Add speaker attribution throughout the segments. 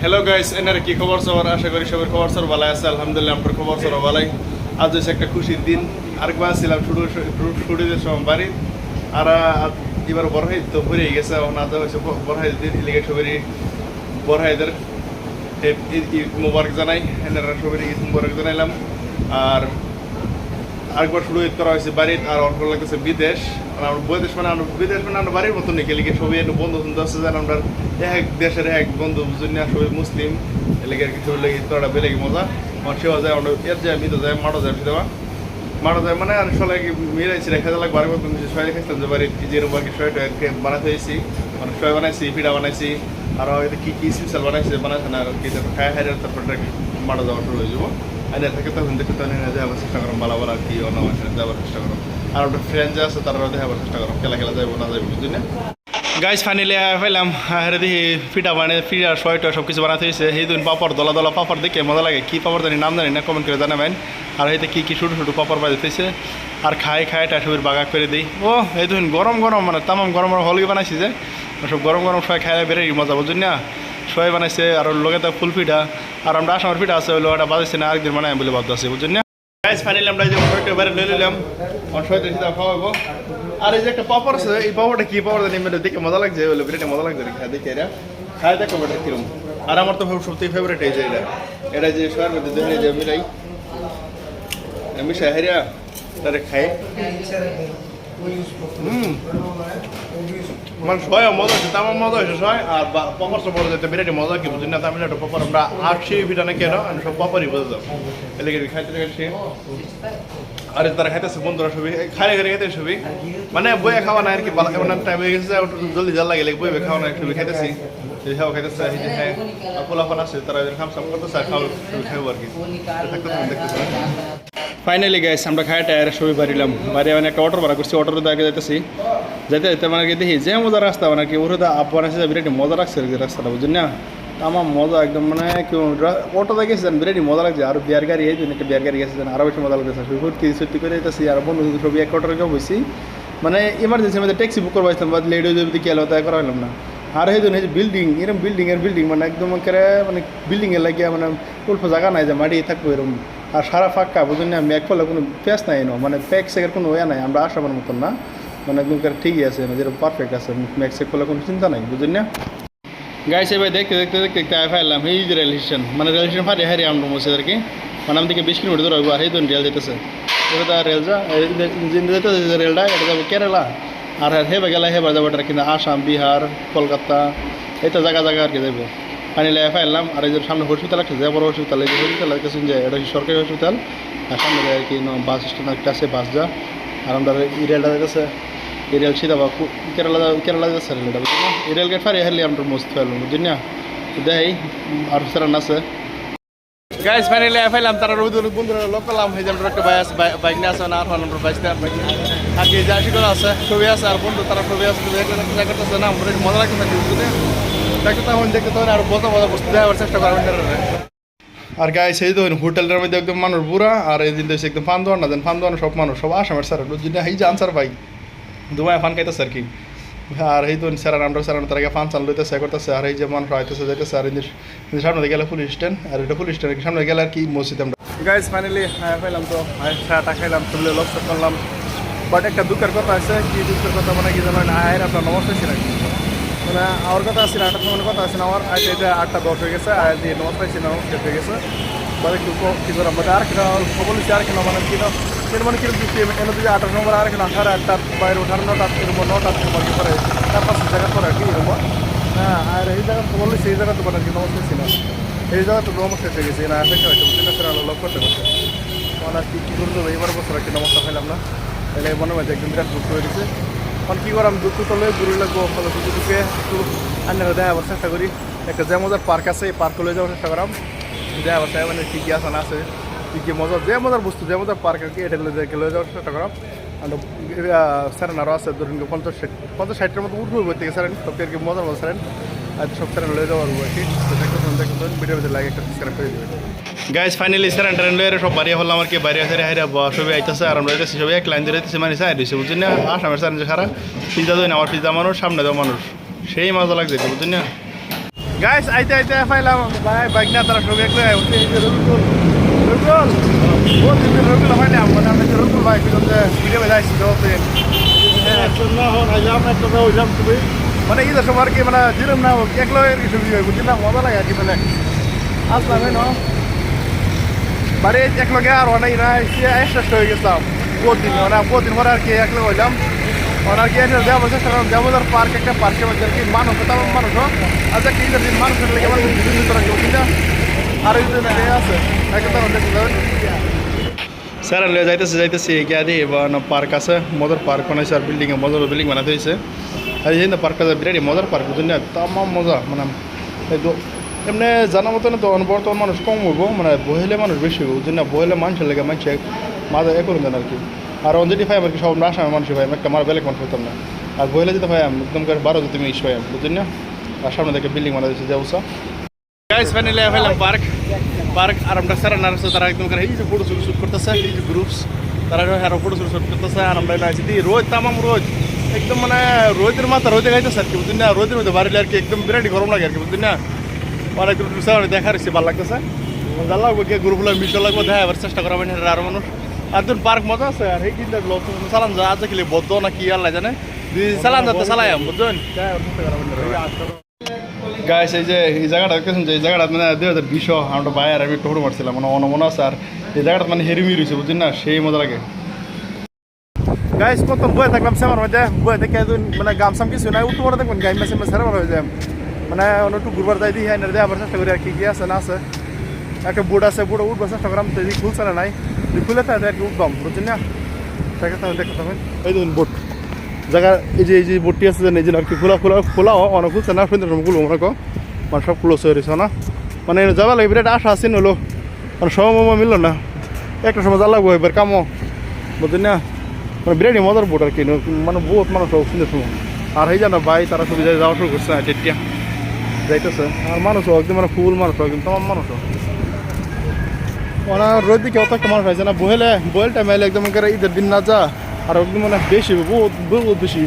Speaker 1: Hello guys, এনার কি খবর সবার? আশা করি সবার খবর সবার ভালো আছে। আলহামদুলিল্লাহ আমার খবর সবার ভালোই। আজ হচ্ছে একটা খুশির দিন। আরেকবার ছিলাম ছুটিদের সময় বাড়ি। আর এবার বড় তো হয়ে গেছে। না তো হয়েছে বড় দিন এলিগে সবারই বড় ঈদ মোবারক জানাই। এনারা সবারই ঈদ মোবারক জানাইলাম। আর আরেকবার শুরু করা হয়েছে বাড়ির। আর অল্প লাগতেছে বিদেশ। বিদেশ মানে আমরা বাড়ির মতো নিয়ে গেলে সবাই একটু বন্ধু বন্ধু আছে যেন আমরা এক দেশের এক বন্ধু বুঝুন না, সবাই মুসলিম এলাকার কিছু লেগে তোরা বেলেগে মজা আমার সেও যায়। আমরা এর যায় মিতো যায় মাঠও যায় দেওয়া মাঠও যায় মানে আর সবাই মিলাইছি রেখা লাগে বাড়ির মতো সবাই রেখেছিলাম যে বাড়ির যেরকম আর কি সবাই বানাতে হয়েছি, মানে সবাই বানাইছি, পিঠা বানাইছি, আরও কি কি স্পেশাল বানাইছে না আর কি খায় খাই তারপর মাঠও যাওয়া শুরু হয়ে যাবো। আর থাকে তখন দেখতে তখন যাওয়ার চেষ্টা করো ভালো আর কি অন্য যাওয়ার চেষ্টা করো। আর ওটা ফ্রেন্ড যে আছে তারাও দেখাবার চেষ্টা করো, খেলা যাবো না যাবো বুঝলি না। গাইজ ফাইনালি পাইলাম দেখি পিঠা পিঠা শয়টা সব কিছু বানাতে হয়েছে। সেই দিন পাপড় দলা দলা পাপড় দেখে মজা লাগে। কী পাপড় জানি নাম জানি না, কমেন্ট করে জানাবেন। আর এইতে কী কী ছোটো ছোটো পাপড় বাজাইতেছে আর খাই সবের বাগা করে দিই। ও এই দিন গরম গরম মানে তামাম গরম হলগি বানাইছি যে সব গরম গরম সবাই খাই বেড়ে মজা বুঝুন না। সবাই বানাইছে আর লগে তো ফুল পিঠা আর আমরা আসামের পিঠা আছে ওই লোকটা বাজাইছে না, আরেকদিন বানাই বলে ভাবতে আছে বুঝুন না। গাইজ ফাইনালি আমরা যে শয়টা বাইরে লই নিলাম, আমার শয়টা সিধা খাওয়াবো। আর এই যে একটা পাপড় আছে, এই পাপড়টা কি পাপড় জানি দেখে মজা লাগছে, ওই বিরিয়ানি মজা লাগছে দেখে এরা খাই দেখো বেটা কিরম। আর আমার তো সবথেকে ফেভারিট এই যে এটা যে শোয়ার মধ্যে দেখে যে মিশাই হারিয়া তারা খাই। মানে সবাই মজা হচ্ছে, তেমন মজা হয়েছে সবাই। আর পাপড় সপড় যেতে বিরিয়ানি মজা কি বুঝি না, তামিল একটা পাপড় আমরা আটশি পিঠা না কেন সব পাপড়ই বোঝা যাও এলাকা খাইতে খাইছি। আর তারা খাইতেছে বন্ধুরা সবই খাই খাইতে সবই মানে বইয়ে খাওয়া না আর কি টাইম হয়ে গেছে, জলদি জাল লাগে বইয়ে খাওয়া না সবই খাইতেছি খাইতেছে হ্যাঁ পোলাফান আছে তারা খামসাম করতেছে খাওয়া সবই খাইবো আর কি দেখতেছে। ফাইনালি গাইস আমরা খাই টায়ার সবই বাড়িলাম বাড়ি মানে একটা অটো ভাড়া করছি, অটোর আগে যাইতেছি যেতে যেতে মানে কি দেখি যে মজা রাস্তা মানে কি ওর আব্বা বানাইছে বিরাটি মজা রাখছে আর কি রাস্তাটা বুঝছেন না। আমার মজা একদম মানে কেউ অটোতে গেছেন বিরাটি মজা লাগছে। আর বিয়ার গাড়ি এই একটা বিয়ার গাড়ি গেছে আরও বেশি মজা লাগতেছে। ফুর্তি সত্যি করে যেতেছি আর বন্ধু সবই এক অটোর কেউ বসি মানে ইমার্জেন্সির মধ্যে ট্যাক্সি বুক করবাইছিলাম বা লেট হয়ে যাবে কি এলো তাই করা হলাম না। আর এই জন্য এই যে বিল্ডিং এরকম বিল্ডিং মানে একদম মানে বিল্ডিংয়ের লাগিয়ে মানে অল্প জায়গা নাই যে মাটি থাকবো এরকম। আর সারা ফাঁকা বুঝুন না, ম্যাক ফলে কোনো প্যাঁচ নাই এনো মানে প্যাক সেকের কোনো ওয়া নাই, আমরা আসামের মতন না মানে একদম ঠিকই আছে যেরকম পারফেক্ট আছে, ম্যাক সেক ফলে কোনো চিন্তা নাই বুঝুন না। গাইস এবার দেখতে দেখতে দেখতে দেখতে ফাইলাম এই যে রেল স্টেশন মানে রেল স্টেশন ফারি হারি আমরা বসে আর কি মানে আমাদেরকে 20 কিলোমিটার দূর হইব। আর এই ধরুন রেল যেতেছে এটা রেল যেতেছে রেলটা এটা যাবো কেরালা। আর হেবা গেলে হেবার যাবো এটা কিন্তু আসাম, বিহার, কলকাতা এটা জায়গা আর কি যাবো। ফাইনালি ফাইলাম। আর এই যে সামনে হসপিটাল একটা যায় বড় হসপিটাল, এই যে হসপিটাল গেছেন যে এটা সরকারি হসপিটাল। আর সামনে আর কি বাস স্ট্যান্ড একটা আছে, বাস যা। আর আমরা এই রেলটা যাচ্ছে এই রেল সিধা বা কেরালা যাচ্ছে রেলটা বুঝলি না। এই রেল গেট ফারি হারলে আমরা মস্ত ফেলবো বুঝলি না। দেখ আর সেরান আছে গাইস ফাইনালি ফাইলাম। তারা বন্ধুরা লোক পেলাম এই যে আমরা একটা বাইক নিয়ে আসে না আর আমরা বাইক আর কি যা শিখে আছে ছবি আছে আর বন্ধু তারা ছবি আছে করতেছে না মজা লাগতেছে বুঝলি দেখতে তখন দেখতে তখন আর মজা বস্তু দেওয়ার চেষ্টা করবেন। আর গাইস এই তো হোটেলের মধ্যে একদম মানুষ বুড়া আর এই দিন দেখছি একদম ফান দোয়ান না দেন ফান দোয়ান সব মানুষ সব আসামের স্যার বুঝলি না। এই যে আনসার ভাই দুবাই ফান খাইতেছে আর কি। আর এই তো স্যার আমরা তারা ফান চান লইতেছে করতেছে। আর এই যে মানুষ আইতেছে যাইতেছে। আর সামনে গেলে পুলিশ স্ট্যান্ড আর এটা পুলিশ স্ট্যান্ড সামনে গেলে আর কি মসজিদ আমরা গাইস ফাইনালি পাইলাম তো চাটা খাইলাম তুলে লক্ষ্য করলাম। বাট একটা দুঃখের কথা আছে, কি দুঃখের কথা মানে কি জানেন আয়ের আপনার নমস্কার ছিল মানে আমার কথা আছে 8টার সময় কথা আছে না আমার এটা 8:10 হয়ে গেছে। আর দিয়ে নমস্কার ছিল নমস্কার হয়ে গেছে বাট একটু কী করে আমাদের আর কিনা বলেছি আর কিনা মানে কিনা মানে কিরকম দিচ্ছি এনে যদি 8টার নম্বর আর কিনা 8:30 বাইরে 9:30 এরকম 9টার সময় কি করে 4-5 জায়গা করে আর কি এরকম। হ্যাঁ আর এই জায়গা তো বললি সেই জায়গা তো মানে কি নমস্কার ছিল এই জায়গা তো নমস্কার হয়ে গেছে না এফেক্ট হয়েছে সেটা সেটা লক করতে পারছে মানে আর কি করে দেবো এবার বছর আর কি নমস্কার খাইলাম না তাহলে মনে হয় একদম বিরাট দুঃখ হয়ে গেছে। এখন কী করাম দুঃখ তলে ঘুরে লাগবো ফলে দুঃখে একটু আন্নারা দেখাবার চেষ্টা করি। একটা যে মজার পার্ক আছে এই পার্কে লয়ে যাওয়ার চেষ্টা করাম দেখাবার চাই মানে কী কী আছে না আছে কী কী মজার যে মজার বস্তু যে মজার পার্ক আর কি এটা লয়ে যাওয়ার চেষ্টা করাম। আর স্যারেন আরও আছে ধরুন 50-60টার মতো উঠবো বই থেকে স্যারেন সবকে আর কি মজার মজা স্যারেন আর সব স্যারেন লয়ে যাওয়ার আর কি দেখুন ভিডিও ভিতরে লাগে একটা সাবস্ক্রাইব করে দেবেন। গাইস ফাইনালি স্যারেন ট্রেন লয়ে সব বাড়ি হলাম আর কি বাড়ি আসে হাইরা সবই আইতেছে আর আমরা যাইতেছি সবাই এক লাইন ধরে মানে সাইড দিচ্ছে বুঝছেন না। আসামের স্যারেন যে খারাপ পিজা দেয় না আমার পিজা মানুষ সামনে দেওয়া মানুষ সেই মজা লাগছে বুঝছেন না। গাইস আইতে আইতে পাইলাম ভাই বাইক না তারা সব একলে উঠে এই যে রবিকুল ও দিন রবিকুল পাইলাম মানে আমি রবিকুল ভাই ভিডিও বানাইছি তো
Speaker 2: না হন আইলাম একটা ওইলাম তুমি
Speaker 1: মানে ঈদের সময় আর কি মানে জিরম না একলো এর কিছু ভিডিও বুঝলি না মজা লাগে আর কি মানে আসলাম না বাড়ি একলগে আর অনেক না এক্সট্রা হয়ে গেছিলাম প্রতিদিন পরে আর কি একলো হইলাম আর কি দেওয়া চেষ্টা করলাম দেবদার পার্ক একটা পার্কের মধ্যে আর কি মানুষ তেমন মানুষ আচ্ছা কি ঈদের দিন মানুষের লেগে আমার বিভিন্ন তোরা কেউ কিনা আর এই আছে একটা স্যার যাইতেছি গিয়ে দিই পার্ক আছে মজার পার্ক বানাইছে আর মজার বিল্ডিং বানাতে হয়েছে আর এই পার্কটা বিরাট মজার পার্ক বুঝলেন না তামাম মজা মানে এমনি জানা মতো না তো বর্তমান মানুষ কম হইব মানে বহেলে মানুষ বেশি হইব বুঝলেন না বহেলে মানুষের লেগে মানুষ মাঝে এ করুন দেন আর কি আর অঞ্জলি ভাই আর কি সব আসামে মানুষ ভাই একটা মার বেলেগ মানুষ হতাম না আর বহেলে যেতে ভাই একদম করে 12 যদি ইস ভাই বুঝলেন না আর সামনে থেকে বিল্ডিং বানা দিয়েছে যে অবস্থা গাইস ফাইনালি আইলাম পার্ক আর আমরা স্যার নার্স তারা একদম করে এই যে ফটো শুট করতেছে এই যে গ্রুপস তারা আর ফটো শুট করতেছে আর আমরা আইছি দি রোজ তামাম রোজ একদম মানে রোদের মাথা রোদে খাইতেছে আর কি বুঝলেন না রোদের মধ্যে বাড়িলে আর কি একদম বিরাট গরম লাগে আর কি বুঝলেন না আর একদম দেখার ইচ্ছে ভালো লাগতেছে ভালো লাগবে কি গ্রুপগুলো মিশে লাগবে দেখা এবার চেষ্টা করা মানে আরো মানুষ আর তোর পার্ক মজা আছে আর এই কিন্তু চালান যা আছে খেলে বদ্ধ না কি আল্লাহ জানে চালান যাতে চালাই বুঝলেন গাইস এই যে এই জায়গাটা দেখতেছেন যে এই জায়গাটা মানে 2020 আমরা বাইরে আমি একটু ফটো মারছিলাম মানে মনে আছে আর এই জায়গাটা মানে হেরিমি রয়েছে বুঝলেন না সেই মজা লাগে গাইস কত বয়ে থাকলাম সেমার মধ্যে বয়ে থেকে মানে গামসাম কিছু নাই উঠতে পড়ে দেখবেন গাইমা সেমা সেরা হয়ে যায় মানে একটু ঘুরবার যাই দিই হ্যাঁ দেয় আবার চেষ্টা করি আর কি আছে না আছে একটা বুট আছে বুট উঠবার চেষ্টা করাম তো এই খুলছে না নাই খুলে থাকে আর কি উঠবাম বুঝছেন না দেখতে হবে এই দেখুন বুট জায়গা এই যে বোটটি আছে এই যে আর কি খোলা অনেক খুলছে না সুন্দর খুলবো মনে কো মানে সব ক্লোজ হয়ে রয়েছে না মানে যাওয়া লাগে বিরাট আশা আছে নলো মানে সময় মিললো না একটা সময় যা লাগবো এবার কামো বুঝলেন না মানে বিরাট মজার বোট আর কি মানে বহুত মানুষ সুন্দর সময় আর এই জানো ভাই তারা সবই যাওয়া শুরু করছে টেটিয়া যাইতেছে আর মানুষ একদম মানে ফুল মানুষ একদম তোমার মানুষ মানে রোদ দিকে অত একটা মানুষ হয়েছে না বহেল টাইম আইলে একদম ঈদের দিন না যা আর একদম মানে বেশি বহুত বেশি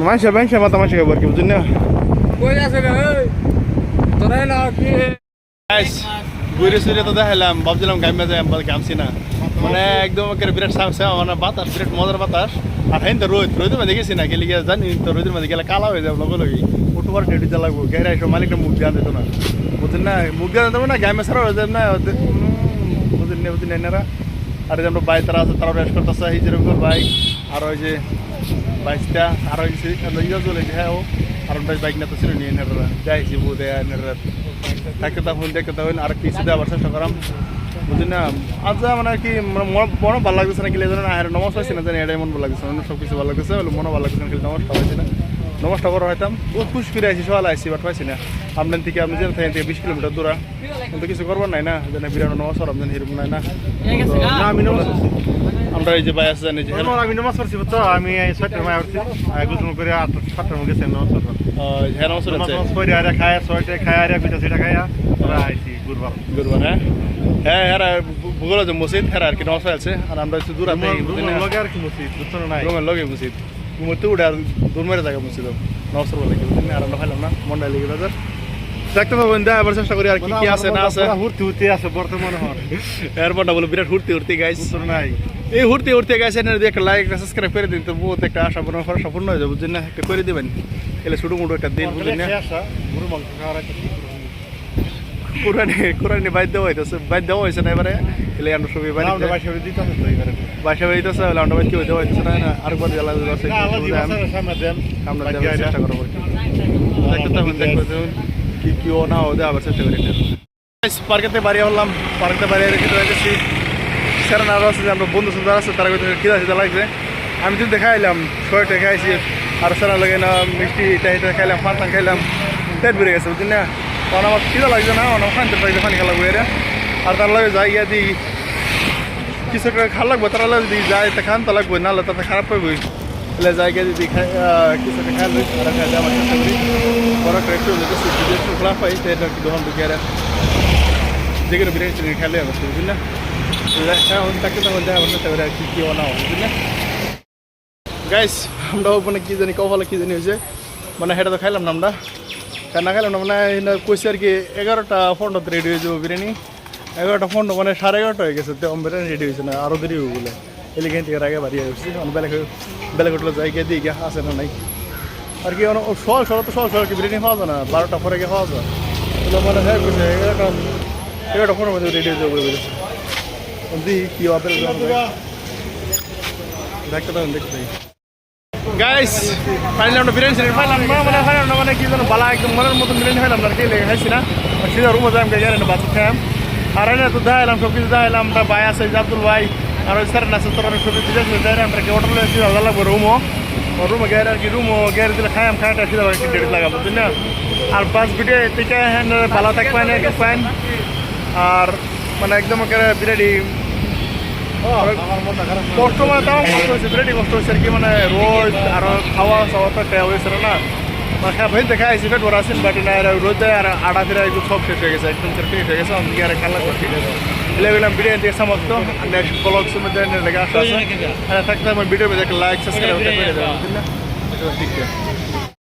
Speaker 1: মানুষের মাথা মানুষ খাবার কি বুঝলেন না ঘুরে সুরে তো দেখাইলাম ভাবছিলাম গাইমা যাই গামছি না মানে একদম বিরাট মানে বাতাস বিরাট মজার বাতাস আর হ্যাঁ তো রোদের মধ্যে গেছি না গেলে গিয়ে জানি তো রোদের মধ্যে গেলে কালা হয়ে যাবে লগে লগে উঠু বার ডেটি যা লাগবো গেরা এসব মালিকটা মুখ দিয়ে দিত না বুঝলেন না মুখ দিয়ে দেবো না গাইমা ছাড়া হয়ে যাবে না বুঝলেন এনারা আর যে আমরা বাইক তারা আছে তারা রেস্ট করতেছে এই যেরকম বাইক আর ওই যে বাইকটা আর ওই যে চলে হ্যাঁ ও আর বাইক না তো ছিল নিয়ে এনারা যাইছি বোধ এনারা থাকতে তখন দেখতে তখন আর কিছু দেওয়ার চেষ্টা করাম বুঝলি না আজ মানে কি মনে ভালো লাগতেছে না গেলে জানেন আর নমস্কার পাইছি না জানি এটাই মন ভালো লাগতেছে অন্য সব কিছু ভালো লাগতেছে মনে ভালো লাগতেছে না খেলে নমস্কার পাইছি না নমস্কার করা হইতাম বহুত খুশি করে আইসি সকালে আইসি বাট পাইছি না আপনার থেকে আপনি যেতে থেকে 20 কিলোমিটার দূরা কিন্তু কিছু করবার নাই না যেন বিরাট নমস্কার আপনার হিরম নাই না আমি নমস্কার আমরা এই যে ভাই আছে জানি যে আমি নমস্কার করছি তো আমি 6টার সময় উঠছি গুজুম করে 7টার মধ্যে গেছি নমস্কার হ্যাঁ নমস্কার করে আর খায় 6টায় খায় আর পিঠা সেটা খায় আমরা আইসি গুরবার হ্যাঁ হ্যাঁ ভূগোল যে মসজিদ হ্যাঁ আর কি নমস্কার আছে আর আমরা একটু দূর আছে লগে আর কি মসজিদ বুঝছো না লগে মসজিদ ঘুমোতে উঠে আর দূর মেরে জায়গা মসজিদ নমস্কার বলে আর আমরা খাইলাম না মন্ডাই লেগে বাজার দেখতে পাবেন দেখ আবার চেষ্টা করি আর কি আছে না আছে হুড়তে আছে বর্তমানে এরপরটা বলে বিরাট হুড়তে গাইস নাই এই হুড়তে গাইস এনে একটা লাইক একটা সাবস্ক্রাইব করে দিন তো বহুত একটা আশা পূরণ করা সম্পূর্ণ হয়ে যাবে বুঝছেন না একটা করে দিবেন এলে ছোটো মোটো একটা দিন বুঝলেন না কোরআনে বাইর দেওয়া হয়েছে না এবারে এলে আমরা সবাই বাসা বাড়ি দিতেছে আমরা বাইর কেউ দেওয়া হইতেছে না আরেকবার আমরা চেষ্টা করবো কি ও না ওদের আবার চেষ্টা করি পার্কেতে বাড়ি হলাম পার্কেতে বাড়ি রেখে গেছি স্যার আরও আছে যে আমরা বন্ধু সুন্দর আছে তারা খিদা লাগছে আমি তো দেখাইলাম শর্টে খাইছি আর স্যার লাগে না মিষ্টি এটা খাইলাম ফান খাইলাম পেট বেড়ে গেছে বুঝলি না তখন আমার খিদা লাগছে না অনেক খানতে লাগছে পানি খেলা বইরে আর তার লাগে যাই গিয়ে দিই কিছু একটা খাওয়া লাগবো তারা লাগে যদি যায় তা খান তো লাগবো নাহলে তাতে খারাপ পাইবো এলে যাই গিয়ে যদি কিছু একটা খাই আর খাই যাওয়ার চেষ্টা করি বড় একটু খোলা পাই সেটা কি দোকান ঢুকে যেগুলো বিরিয়ানি খেলে আমার বুঝলি না থাকতে তখন দেখা চেষ্টা করি আর কি না বুঝলি না গাইস আমরা ওখানে কী জানি কপালে কী জানি হয়েছে মানে সেটা তো খাইলাম না আমরা
Speaker 2: না খেলাম না মানে কইছে আর কি 11:15 রেডি হয়ে যাবো বিরিয়ানি 11:15 মানে 11:30 হয়ে গেছে তো বিরিয়ানি রেডি হয়েছে না আরও দেরি হয়ে বলে এলিগেন থেকে আগে বাড়ি আসছি বেলা হোটেলে যাই গিয়ে দিয়ে গিয়ে আসে না নাই আর কি সকাল কি বিরিয়ানি খাওয়া যায় না 12টা পরে গিয়ে খাওয়া যায় এগুলো মানে হ্যাঁ কইছে 11:15 মধ্যে রেডি হয়ে যাবো বলেছে দেখি কি হবে দেখতে দেখতে গাইস ফাইনালি আমরা বিরিয়ানি সেরে ফাইলাম না মানে কি যেন বালা একদম মনের মতো বিরিয়ানি ফাইলাম না কি লেগে খাইছি না সিধা রুমে যাই আমি গেলে বাচ্চা খাইম আর এনে তো দেখাইলাম সব কিছু দেখাইলাম আমরা ভাই আছে আব্দুল ভাই আর ওই স্যার নাচে তোর সব কিছু দেখাই আমরা কি হোটেলে এসে ভালো লাগবে রুমে গেলে আর কি গেলে দিলে খাইম খাইটা সিধা একটু ডেট লাগাবো বুঝলি না আর বাস ভিডিও থেকে হ্যান্ড ভালো থাকবেন একটু ফাইন আর মানে একদম বিরিয়ানি কষ্ট মানে তেমন কষ্ট হয়েছে বিরাটি কষ্ট হয়েছে আর কি মানে রোদ আর খাওয়া খাওয়া তো খেয়া হয়েছিল না মানে খেয়া ভাই দেখা আইসি পেট ভরা আসেন বাটি না রোদ দেয় আর আড়া ফিরা একদম সব শেষ হয়ে গেছে একদম ফিনিশ হয়ে গেছে আমি আর খেলা করছি এলাম বিরিয়ানি দিয়ে সমাপ্ত নেক্সট ব্লগসের মধ্যে লেগে আসা আছে থাকতে আমার ভিডিও লাইক সাবস্ক্রাইব করে দেবেন ঠিক আছে